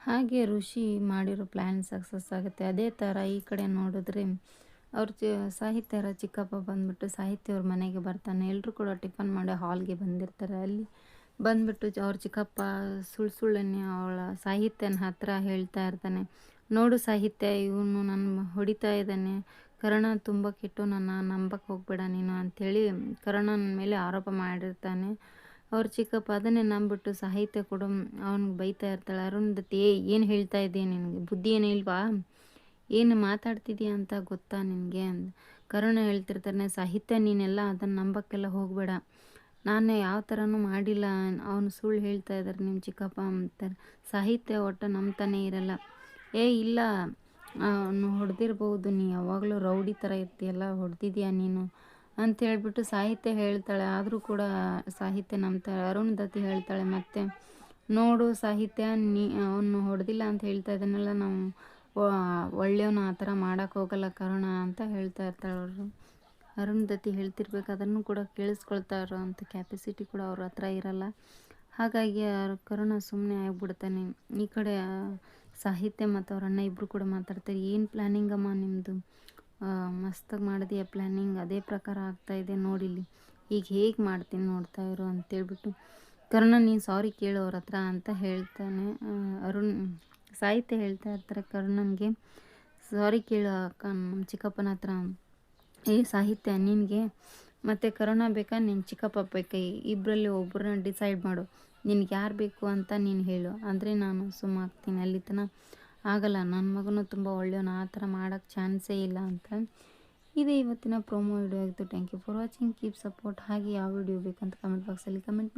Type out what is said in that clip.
ಹಾಗೆ ಋಷಿ ಮಾಡಿರೋ plan success ಆಗುತ್ತೆ. ಅದೇ ಥರ ಈ ಕಡೆ ನೋಡಿದ್ರೆ ಅವ್ರ ಸಾಹಿತ್ಯರ ಚಿಕ್ಕಪ್ಪ ಬಂದ್ಬಿಟ್ಟು ಸಾಹಿತ್ಯ ಅವ್ರ ಮನೆಗೆ ಬರ್ತಾನೆ. ಎಲ್ಲರೂ ಕೂಡ ಟಿಫನ್ ಮಾಡಿ ಹಾಲ್ಗೆ ಬಂದಿರ್ತಾರೆ. ಅಲ್ಲಿ ಬಂದ್ಬಿಟ್ಟು ಅವ್ರ ಚಿಕ್ಕಪ್ಪ ಸುಳ್ಳನ್ನೇ ಅವಳ ಸಾಹಿತ್ಯನ ಹತ್ರ ಹೇಳ್ತಾ ಇರ್ತಾನೆ. ನೋಡು ಸಾಹಿತ್ಯ, ಇವನು ನನ್ನ ಹೊಡಿತಾ ಇದ್ದಾನೆ, ಕರ್ಣ ತುಂಬ ಕೆಟ್ಟು, ನನ್ನ ನಂಬಕ್ಕೆ ಹೋಗ್ಬೇಡ ನೀನು ಅಂಥೇಳಿ ಕರ್ಣನ ಮೇಲೆ ಆರೋಪ ಮಾಡಿರ್ತಾನೆ. ಅವ್ರ ಚಿಕ್ಕಪ್ಪ ಅದನ್ನೇ ನಂಬಿಬಿಟ್ಟು ಸಾಹಿತ್ಯ ಕೂಡ ಅವ್ನಿಗೆ ಬೈತಾ ಇರ್ತಾಳೆ. ಅರುಂಧತಿ, ಏನು ಹೇಳ್ತಾ ಇದ್ದೀಯ, ನಿನಗೆ ಬುದ್ಧಿ ಏನು ಇಲ್ವಾ, ಏನು ಮಾತಾಡ್ತಿದ್ದೀಯ ಅಂತ ಗೊತ್ತಾ ನಿನಗೆ ಅಂದ. ಕರುಣ ಹೇಳ್ತಿರ್ತಾನೆ, ಸಾಹಿತ್ಯ ನೀನೆಲ್ಲ ಅದನ್ನು ನಂಬಕ್ಕೆಲ್ಲ ಹೋಗಬೇಡ, ನಾನು ಯಾವ ಥರನೂ ಮಾಡಿಲ್ಲ, ಅವನು ಸುಳ್ಳು ಹೇಳ್ತಾ ಇದ್ದಾರೆ ನಿಮ್ಮ ಚಿಕ್ಕಪ್ಪ ಅಂತಾರೆ. ಸಾಹಿತ್ಯ ಒಟ್ಟು ನಂಬ್ತಾನೆ ಇರಲ್ಲ. ಇಲ್ಲ, ಅವನು ಹೊಡೆದಿರ್ಬೋದು, ನೀ ಯಾವಾಗಲೂ ರೌಡಿ ಥರ ಇರ್ತೀಯಲ್ಲ, ಹೊಡೆದಿದ್ಯಾ ನೀನು ಅಂತ ಹೇಳ್ಬಿಟ್ಟು ಸಾಹಿತ್ಯ ಹೇಳ್ತಾಳೆ. ಆದರೂ ಕೂಡ ಸಾಹಿತ್ಯ ನಂಬ್ತಾಳೆ. ಅರುಂಧತಿ ಹೇಳ್ತಾಳೆ ಮತ್ತೆ, ನೋಡು ಸಾಹಿತ್ಯ, ಅವನು ಹೊಡೆದಿಲ್ಲ ಅಂತ ಹೇಳ್ತಾ ಇದ್ದಾನಲ್ಲ, ನಾವು ಒಳ್ಳೆಯವನು ಆ ಥರ ಮಾಡೋಕ್ಕೆ ಹೋಗಲ್ಲ ಕರುಣ ಅಂತ ಹೇಳ್ತಾ ಇರ್ತಾಳೆ. ಅವರು ಅರುಂಧತಿ ಹೇಳ್ತಿರ್ಬೇಕು, ಅದನ್ನು ಕೂಡ ಕೇಳಿಸ್ಕೊಳ್ತಾ ಇರೋ ಅಂಥ ಕ್ಯಾಪಸಿಟಿ ಕೂಡ ಅವ್ರ ಹತ್ರ ಇರಲ್ಲ. ಹಾಗಾಗಿ ಕರುಣ ಸುಮ್ಮನೆ ಆಗಿಬಿಡ್ತಾನೆ. ಈ ಕಡೆ ಸಾಹಿತ್ಯ ಮತ್ತು ಅವ್ರ ಅಣ್ಣ ಇಬ್ಬರು ಕೂಡ ಮಾತಾಡ್ತಾರೆ. ಏನು ಪ್ಲ್ಯಾನಿಂಗಮ್ಮ ನಿಮ್ಮದು, ಮಸ್ತಾಗಿ ಮಾಡಿದೆಯಾ ಪ್ಲ್ಯಾನಿಂಗ್, ಅದೇ ಪ್ರಕಾರ ಆಗ್ತಾಯಿದೆ ನೋಡಿಲ್ಲಿ, ಈಗ ಹೇಗೆ ಮಾಡ್ತೀನಿ ನೋಡ್ತಾ ಇರು ಅಂತೇಳ್ಬಿಟ್ಟು, ಕರ್ಣ ನೀನು ಸಾರಿ ಕೇಳು ಅವ್ರ ಹತ್ರ ಅಂತ ಹೇಳ್ತಾನೆ. ಸಾಹಿತ್ಯ ಹೇಳ್ತಾ ಇರ್ತಾರೆ ಕರ್ಣನಿಗೆ, ಸಾರಿ ಕೇಳು ಅಕ್ಕ ನಮ್ಮ ಚಿಕ್ಕಪ್ಪನ ಹತ್ರ. ಸಾಹಿತ್ಯ, ನಿನಗೆ ಮತ್ತು ಕರುಣ ಬೇಕಾ ನಿನ್ನ ಚಿಕ್ಕಪ್ಪ ಬೇಕಾ, ಇಬ್ಬರಲ್ಲಿ ಒಬ್ಬರನ್ನ ಡಿಸೈಡ್ ಮಾಡು, ನಿನಗೆ ಯಾರು ಬೇಕು ಅಂತ ನೀನು ಹೇಳು, ಅಂದರೆ ನಾನು ಸುಮ್ಮಾಗ್ತೀನಿ. ಅಲ್ಲಿ ತನಕ ಆಗಲ್ಲ, ನನ್ನ ಮಗನೂ ತುಂಬ ಒಳ್ಳೆಯವನು, ಆ ಥರ ಮಾಡೋಕ್ಕೆ ಚಾನ್ಸೇ ಇಲ್ಲ ಅಂತ. ಇದೇ ಇವತ್ತಿನ ಪ್ರೋಮೋ ವಿಡಿಯೋ ಆಗಿತ್ತು. Thank you for watching, keep support. ಹಾಗೆ ಯಾವ ವಿಡಿಯೋ ಬೇಕಂತ ಕಮೆಂಟ್ ಬಾಕ್ಸಲ್ಲಿ ಕಮೆಂಟ್ ಮಾಡಿ.